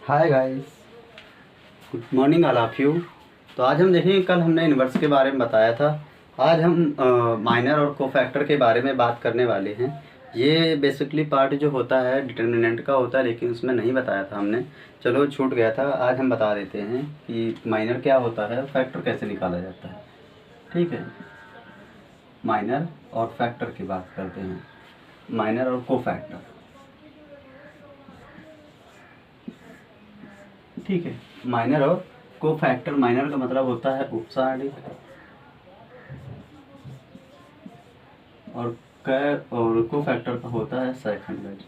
Hi guys, good morning all of you. तो आज हम देखेंगे, कल हमने इन्वर्स के बारे में बताया था। आज हम माइनर और कोफैक्टर के बारे में बात करने वाले हैं। ये बेसिकली पार्ट जो होता है डिटर्मिनेंट का होता है, लेकिन उसमें नहीं बताया था हमने। चलो छूट गया था, आज हम बता देते हैं कि माइनर क्या होता है, फैक्टर कैसे निकाला जाता है। ठीक है, माइनर और फैक्टर की बात करते हैं, माइनर और कोफैक्टर। ठीक है, माइनर और कोफैक्टर। माइनर का मतलब होता है उपसारणिक, और कोफैक्टर का होता है सहखंडज।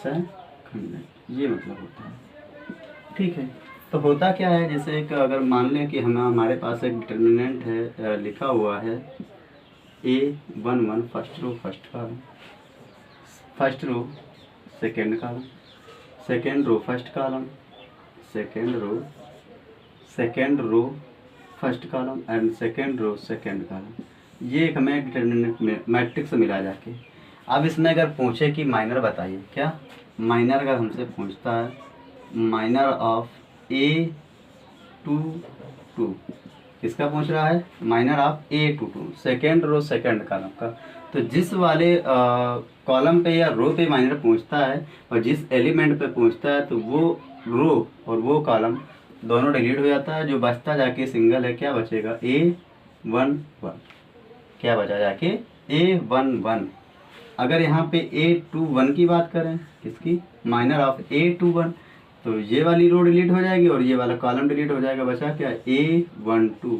सहखंडज ये मतलब होता है। ठीक है, तो होता क्या है, जैसे एक अगर मान लें कि हमारे पास एक डिटर्मिनेंट है, लिखा हुआ है A11 first row first column, first row second column, second row first column, second row first column and second row second column. ये एक हमें डिटर्मिनेंट मैट्रिक्स मिला जाके। अब इसमें अगर पूछे कि माइनर बताइए, क्या माइनर अगर हमसे पूछता है, माइनर ऑफ A22, किसका पूछ रहा है, minor of A22, second row second column का। तो जिस वाले कॉलम पे या रो पे माइनर पूछता है और जिस एलिमेंट पे पूछता है, तो वो रो और वो कॉलम दोनों डिलीट हो जाता है। जो बचता जाके सिंगल है, क्या बचेगा, A11। क्या बचा जाके, A11। अगर यहाँ पे A21 की बात करें, किसकी, माइनर ऑफ A21, तो ये वाली रो डिलीट हो जाएगी और ये वाला कॉलम डिलीट हो जाएगा, बचा क्या, A12।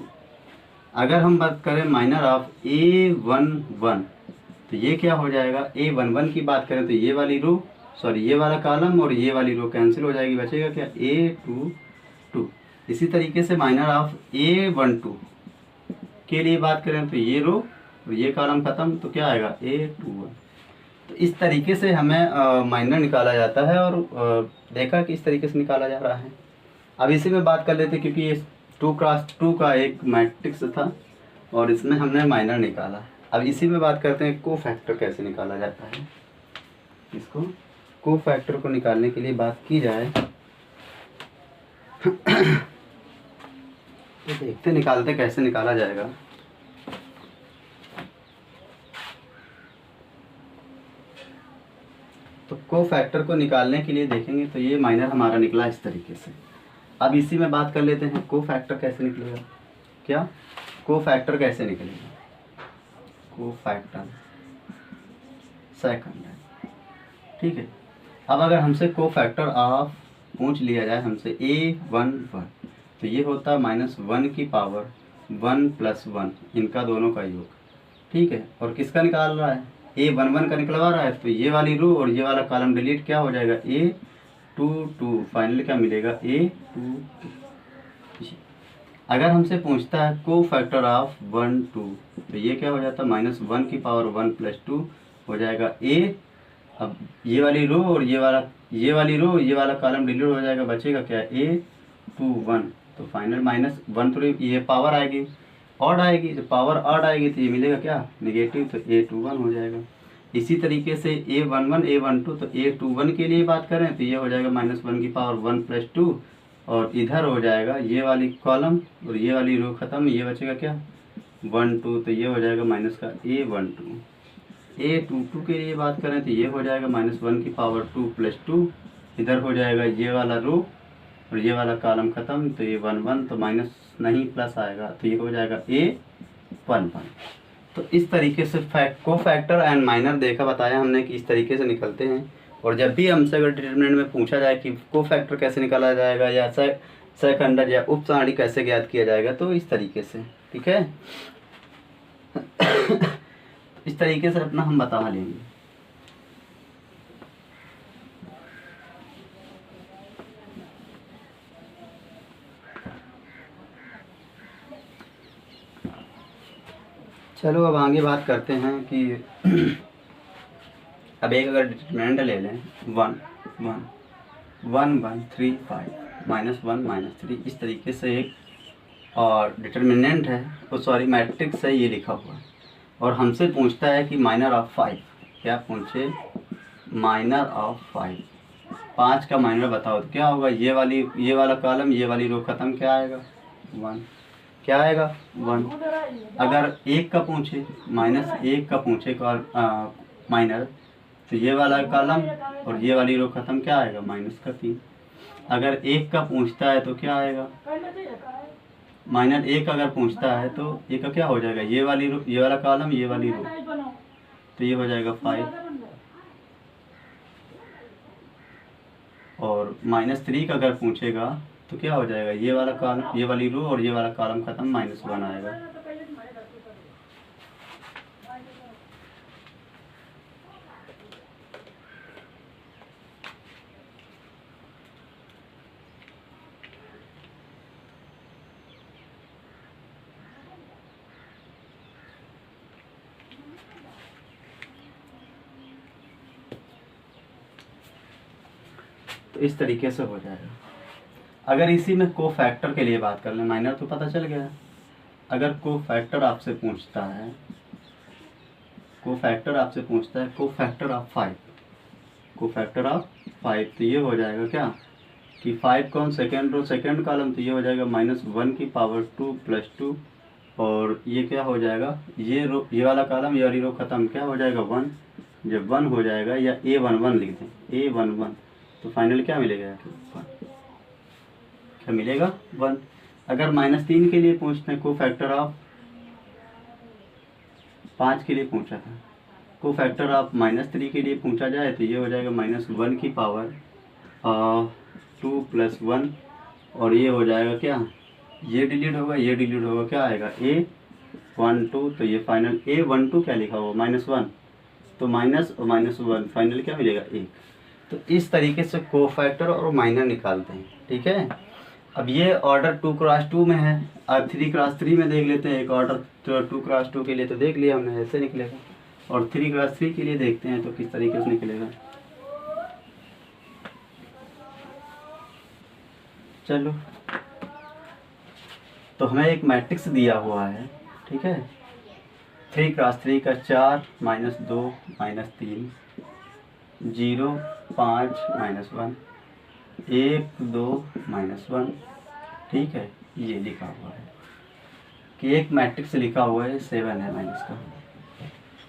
अगर हम बात करें माइनर ऑफ A11, तो ये क्या हो जाएगा, A11 की बात करें तो ये वाली रो, सॉरी ये वाला कॉलम और ये वाली रो कैंसिल हो जाएगी, बचेगा क्या, A22। इसी तरीके से माइनर ऑफ A12 के लिए बात करें तो ये रो और ये कॉलम खत्म, तो क्या आएगा, A21। तो इस तरीके से हमें माइनर निकाला जाता है, और देखा कि इस तरीके से निकाला जा रहा है। अब इसी में बात कर लेते, क्योंकि ये 2x2 का एक मैट्रिक्स था और इसमें हमने माइनर निकाला। अब इसी में बात करते हैं कोफैक्टर कैसे निकाला जाता है। इसको कोफैक्टर को निकालने के लिए बात की जाए तो देखते निकालते कैसे निकाला जाएगा। तो कोफैक्टर को निकालने के लिए देखेंगे तो ये माइनर हमारा निकला इस तरीके से। अब इसी में बात कर लेते हैं कोफैक्टर कैसे निकलेगा। क्या कोफैक्टर कैसे निकलेगा, कोफैक्टर सेकंड। ठीक है, अब अगर हमसे कोफैक्टर ऑफ पूछ लिया जाए हमसे A11, तो ये होता है -1 की पावर 1 + 1, इनका दोनों का योग। ठीक है, और किसका निकाल रहा है, A11 का निकलवा रहा है, तो ये वाली रो और ये वाला कॉलम डिलीट, क्या हो जाएगा, A22। फाइनल क्या मिलेगा, A22। अगर हमसे पूछता है कोफैक्टर ऑफ 1 2, तो ये क्या हो जाता है, -1 की पावर 1 + 2 हो जाएगा A। अब ये वाली रो और ये वाला ये वाला कॉलम डिलीट हो जाएगा, बचेगा क्या, A21। तो फाइनल -1 तो ये पावर आएगी, ऑड आएगी, तो पावर ऑड आएगी तो ये मिलेगा क्या, नेगेटिव, तो A21 हो जाएगा। इसी तरीके से A11 A12, तो A21 के लिए बात करें तो ये हो जाएगा -1 की पावर 1 + 2, और इधर हो जाएगा ये वाली कॉलम और ये वाली रो खत्म, ये बचेगा क्या, 1 2, तो ये हो जाएगा माइनस का A12। A22 के लिए बात करें तो ये हो जाएगा -1 की पावर 2 + 2, इधर हो जाएगा ये वाला रो और ये वाला कॉलम खत्म, तो ये 1 1, तो माइनस नहीं प्लस आएगा, तो ये हो जाएगा A11। तो इस तरीके से कोफैक्टर एंड माइनर देखा, बताया हमने कि इस तरीके से निकलते हैं। और जब भी हमसे अगर डिटरमिनेंट में पूछा जाए कि कोफैक्टर कैसे निकाला जाएगा या सहखंडज या उपसारणी कैसे ज्ञात किया जाएगा, तो इस तरीके से, ठीक है। इस तरीके से अपना हम बता लेंगे। चलो अब आगे बात करते हैं कि अब एक अगर डिटरमिनेंट ले लें 1 1 1 1 3 5 -1 -3, इस तरीके से एक और डिटरमिनेंट है, वो सॉरी मैट्रिक्स है, ये लिखा हुआ है, और हमसे पूछता है कि माइनर ऑफ 5, क्या पूछे, माइनर ऑफ 5, 5 का माइनर बताओ तो क्या होगा, ये वाला कॉलम ये वाली रो खत्म, क्या आएगा 1, क्या आएगा 1। अगर 1 का पूछे, -1 का पूछे माइनर, तो ये वाला कॉलम और ये वाली रो खत्म, क्या आएगा -3। अगर 1 का पूछता है तो क्या आएगा, -1 अगर पूछता है तो 1 का क्या हो जाएगा, ये वाली रो, ये वाला कॉलम ये वाली रो, तो ये हो जाएगा 5। और -3 का अगर पूछेगा तो क्या हो जाएगा, ये वाला कॉलम ये वाली रो और ये वाला कॉलम खत्म, -1 आएगा। तो इस तरीके से हो जाएगा। अगर इसी में को फैक्टर के लिए बात कर लें, माइनर तो पता चल गया। अगर को फैक्टर आपसे पूछता है, को फैक्टर ऑफ 5, को फैक्टर ऑफ 5, तो ये हो जाएगा क्या कि 5 कौन, सेकेंड रो सेकेंड कॉलम, तो ये हो जाएगा -1 की पावर 2 + 2। और ये क्या हो जाएगा, ये रो ये वाला कॉलम ये वाली रो खत्म, क्या हो जाएगा 1। जब 1 हो जाएगा, या A11 लिख दें, A11, तो फाइनल क्या मिलेगा, 1 क्या मिलेगा 1। अगर -3 के लिए पूछते हैं, को फैक्टर ऑफ 5 के लिए पूछा था, को फैक्टर ऑफ -3 के लिए पूछा जाए तो ये हो जाएगा -1 की पावर 2 + 1। और ये हो जाएगा क्या, ये डिलीट होगा, ये डिलीट होगा, क्या आएगा A12। तो ये फाइनल A12 क्या लिखा हुआ -1, तो माइनस और -1 फाइनल क्या मिलेगा 1। तो इस तरीके से कोफैक्टर और माइनर निकालते हैं, ठीक है। अब ये ऑर्डर 2x2 में है, अब 3x3 में देख लेते हैं। एक ऑर्डर 2x2 के लिए तो देख लिया हमने, ऐसे निकलेगा। और 3x3 के लिए देखते हैं तो किस तरीके से निकलेगा। चलो, तो हमें एक मैट्रिक्स दिया हुआ है, ठीक है। 3x3 का 4 - 2 - 3 0 5 -1 1 2 -1, ठीक है। ये लिखा हुआ है कि एक मैट्रिक्स लिखा हुआ है 7 है माइनस का,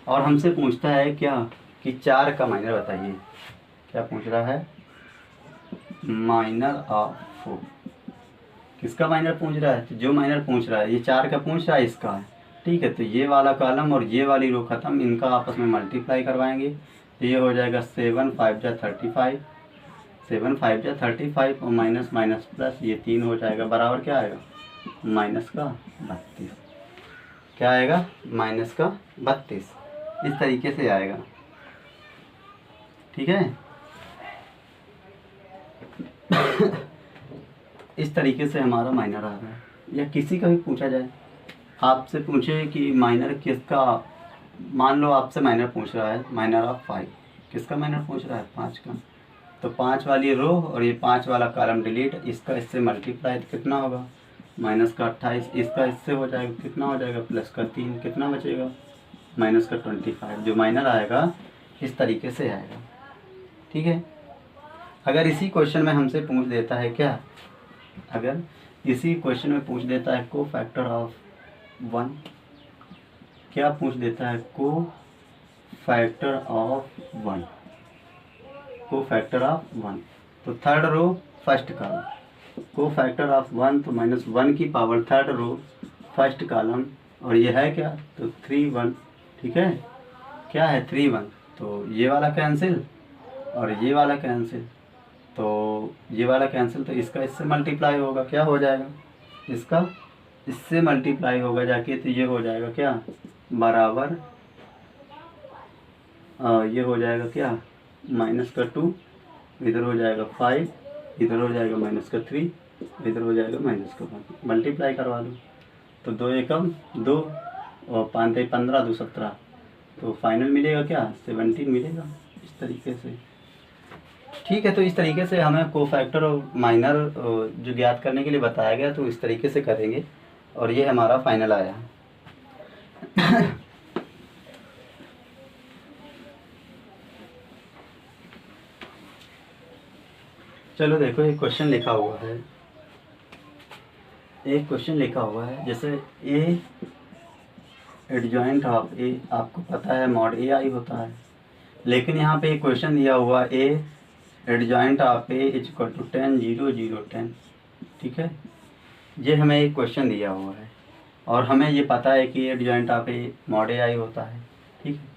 और हमसे पूछता है क्या कि 4 का माइनर बताइए। क्या पूछ रहा है, माइनर ऑफ 4। किसका माइनर पूछ रहा है, तो जो माइनर पूछ रहा है ये 4 का पूछ रहा है, इसका है, ठीक है। तो ये वाला कॉलम और ये वाली रो खत्म, इनका आपस में मल्टीप्लाई करवाएंगे तो ये हो जाएगा 7 5 जा 35, 7 5 जा 35 और माइनस माइनस प्लस, ये 3 हो जाएगा, बराबर क्या आएगा माइनस का 32। क्या आएगा माइनस का 32। इस तरीके से आएगा, ठीक है। इस तरीके से हमारा माइनर आ रहा है। या किसी का भी पूछा जाए, आपसे पूछे कि माइनर किसका, मान लो आपसे माइनर पूछ रहा है, माइनर ऑफ 5, किसका माइनर पूछ रहा है 5 का, तो 5 वाली रो और ये 5 वाला कॉलम डिलीट, इसका इससे मल्टीप्लाई तो कितना होगा माइनस का 28, इसका इससे हो जाएगा कितना हो जाएगा प्लस का 3, कितना बचेगा माइनस का 25। जो माइनर आएगा इस तरीके से आएगा, ठीक है। अगर इसी क्वेश्चन में हमसे पूछ देता है क्या, अगर इसी क्वेश्चन में पूछ देता है को फैक्टर ऑफ 1, क्या पूछ देता है को फैक्टर ऑफ 1, को फैक्टर ऑफ 1, तो थर्ड रो फर्स्ट कॉलम, को फैक्टर ऑफ 1 तो -1 की power third row first column, और ये है क्या तो 3 1, ठीक है। क्या है 3 1, तो ये वाला कैंसिल और ये वाला कैंसिल, तो ये वाला कैंसिल, तो इसका इससे मल्टीप्लाई होगा, क्या हो जाएगा इसका इससे मल्टीप्लाई होगा जाके, तो ये हो जाएगा क्या बराबर ये हो जाएगा क्या माइनस का 2, इधर हो जाएगा 5, इधर हो जाएगा माइनस का 3, इधर हो जाएगा माइनस का 1, मल्टीप्लाई करवा दो तो 2 एकम 2 और 5 3 15 2 17, तो फाइनल मिलेगा क्या 17 मिलेगा, इस तरीके से, ठीक है। तो इस तरीके से हमें कोफैक्टर और माइनर जो ज्ञात करने के लिए बताया गया, तो इस तरीके से करेंगे और ये हमारा फाइनल आया। चलो देखो एक क्वेश्चन लिखा हुआ है, एक क्वेश्चन लिखा हुआ है जैसे ए एडजॉइंट ऑफ ए, आपको पता है मॉड ए आई होता है, लेकिन यहाँ पे एक क्वेश्चन दिया हुआ A adjoint of A is equal to 10 0 0 10। ठीक है, ये हमें एक क्वेश्चन दिया हुआ है और हमें ये पता है कि adjoint of A mod A आई होता है। ठीक है,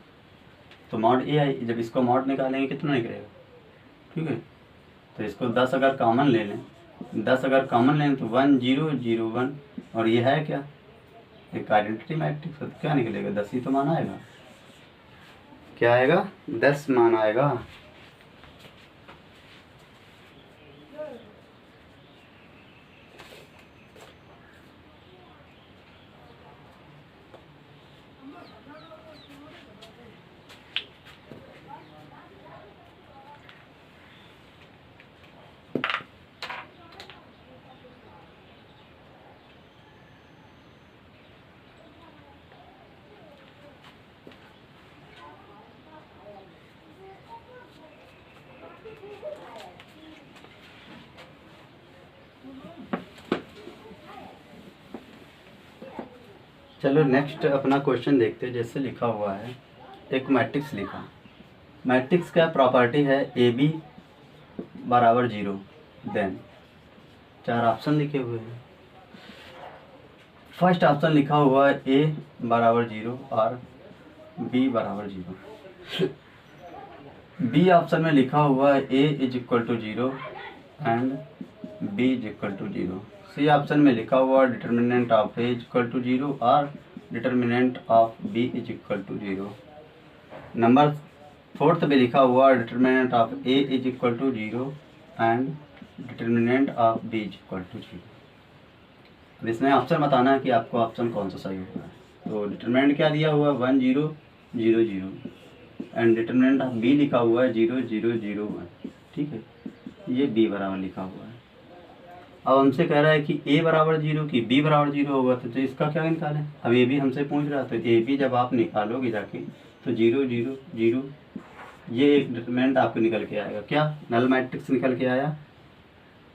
तो मॉड ए आई, जब इसको मॉड निकालेंगे कितना निकलेगा। ठीक है, तो इसको 10 अगर कॉमन ले लें, 10 अगर कॉमन लें तो 1 0 0 1, और ये है क्या, एक आइडेंटिटी मैट्रिक्स, तो क्या निकलेगा 10 ही तो मान आएगा। क्या आएगा, 10 मान आएगा। चलो नेक्स्ट अपना क्वेश्चन देखते हैं। जैसे लिखा हुआ है, एक मैट्रिक्स लिखा, मैट्रिक्स का प्रॉपर्टी है ए बी बराबर 0, देन 4 ऑप्शन लिखे हुए हैं। फर्स्ट ऑप्शन लिखा हुआ है ए बराबर 0 और बी बराबर 0। बी ऑप्शन में लिखा हुआ है A is equal to 0 and B is equal to 0। C option में लिखा हुआ है determinant of A is equal to 0 और determinant of B is equal to 0। Number 4th में लिखा हुआ है determinant of A is equal to 0 and determinant of B is equal to 0। अब इसमें ऑप्शन बताना है कि आपको ऑप्शन कौन सा सही होगा। तो डिटर्मिनेंट क्या दिया हुआ है 1 0 0 0 एंड डिटर्मिनेंट ऑफ बी लिखा हुआ है 0 0 0 1। ठीक है, ये बी बराबर लिखा हुआ है। अब हमसे कह रहा है कि ए बराबर 0 की बी बराबर 0 होगा, तो इसका क्या निकालें। अब ए बी हमसे पूछ रहा है, तो ए बी जब आप निकालोगे जाके तो 0 0 0, ये एक डिटर्मिनेंट आपको निकल के आएगा। क्या, नल मैट्रिक्स निकल के आया,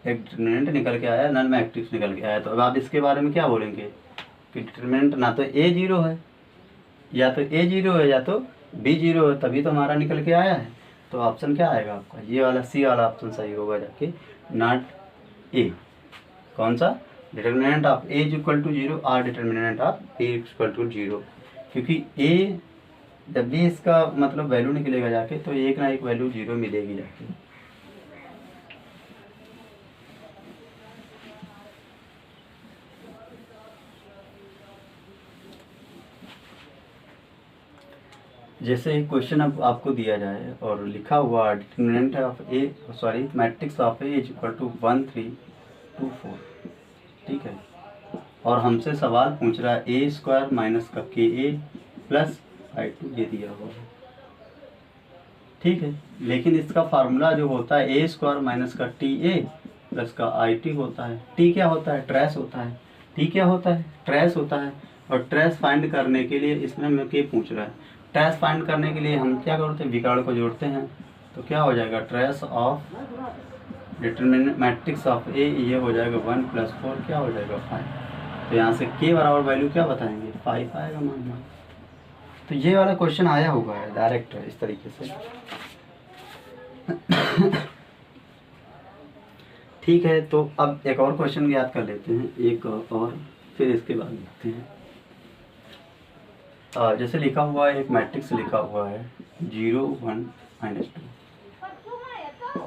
एक डिटर्मिनेंट निकल के आया, नल मैट्रिक्स निकल के आया। तो अब आप इसके बारे में क्या बोलेंगे कि डिटर्मिनेंट ना तो ए 0 है, या तो ए 0 है या तो बी 0 है, तभी तो हमारा निकल के आया है। तो ऑप्शन क्या आएगा आपका, ये वाला सी वाला ऑप्शन सही होगा जाके, नॉट ए। कौन सा, determinant of A is equal to 0 और determinant of A is equal to 0, क्योंकि ए जब भी इसका मतलब वैल्यू निकलेगा जाके तो एक ना एक वैल्यू 0 मिलेगी जाके। जैसे एक क्वेश्चन अब आपको दिया जाए और लिखा हुआ determinant of A, sorry matrix of A is equal to 1 3 2 4। ठीक है, और हमसे सवाल पूछ रहा है ए स्क्वायर माइनस का के ए प्लस i2 ये दिया हुआ है। ठीक है, लेकिन इसका फार्मूला जो होता है ए स्क्वायर माइनस का टी ए प्लस का आई टी होता है। टी क्या होता है, ट्रेस होता है। टी क्या होता है, ट्रेस होता है। और ट्रेस फाइंड करने के लिए इसमें मैं क्या पूछ रहा है, ट्रेस फाइंड करने के लिए हम क्या करते हैं, विकर्ण को जोड़ते हैं। तो क्या हो जाएगा, trace of determinant matrix of A, ये हो जाएगा 1 + 4 क्या हो जाएगा 5। तो यहाँ से के बराबर वैल्यू क्या बताएंगे, 5 आएगा मान। तो ये वाला क्वेश्चन आया हुआ है डायरेक्ट इस तरीके से। ठीक है, तो अब एक और क्वेश्चन याद कर लेते हैं, एक और फिर इसके बाद देखते हैं। जैसे लिखा हुआ है, एक मैट्रिक्स लिखा हुआ है 0 1 -2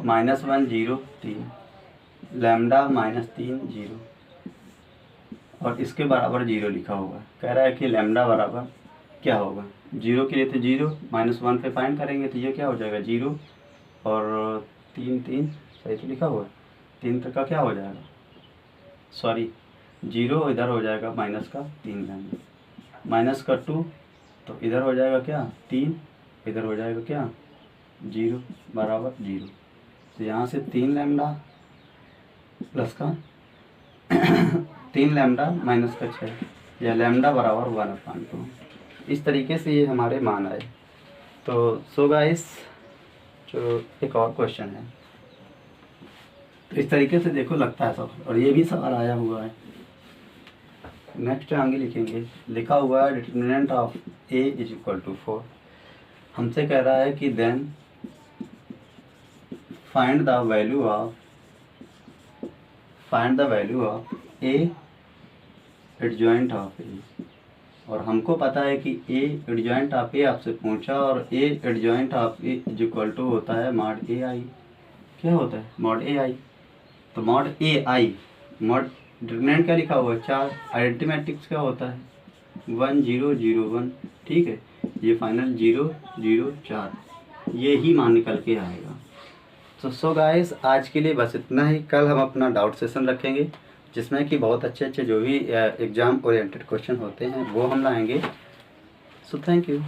-1 0 3 लैम्डा -3 0 और इसके बराबर 0 लिखा हुआ है। कह रहा है कि लैम्डा बराबर क्या होगा, 0 के लिए तो 0 -1 पे फाइंड करेंगे तो ये क्या हो जाएगा 0 और 3 3 सही तो लिखा हुआ है, 3 तक का क्या हो जाएगा, सॉरी 0 इधर हो जाएगा माइनस का 3 लैम्डा, माइनस का 2 तो इधर हो जाएगा क्या 3, इधर हो जाएगा क्या 0 बराबर 0। तो यहाँ से 3 लैम्डा प्लस का 3 लैम्डा माइनस का 6 या लैम्डा बराबर 1/2। इस तरीके से ये हमारे मान आए। तो सो गाइस, जो एक और क्वेश्चन है, तो इस तरीके से देखो लगता है सब, और ये भी सवाल आया हुआ है। नेक्स्ट आगे लिखेंगे, लिखा हुआ है determinant of A is equal to 4। हमसे कह रहा है कि then find the value of A adjoint of A. और हमको पता है कि ए एडजॉइंट ऑफ ए आपसे पूछा, और A adjoint of A is equal to होता है मॉड ए आई। क्या होता है? Mod A I. तो mod A I, mod determinant क्या लिखा हुआ है? 4। आइडेंटिटी मैट्रिक्स क्या होता है? 1 0 0 1। ठीक है, ये फाइनल 0 0 4, ये ही मान निकल के आएगा। तो सो गाइस, आज के लिए बस इतना ही। कल हम अपना डाउट सेशन रखेंगे, जिसमें कि बहुत अच्छे अच्छे जो भी एग्ज़ाम ओरिएंटेड क्वेश्चन होते हैं वो हम लाएंगे। So thank you.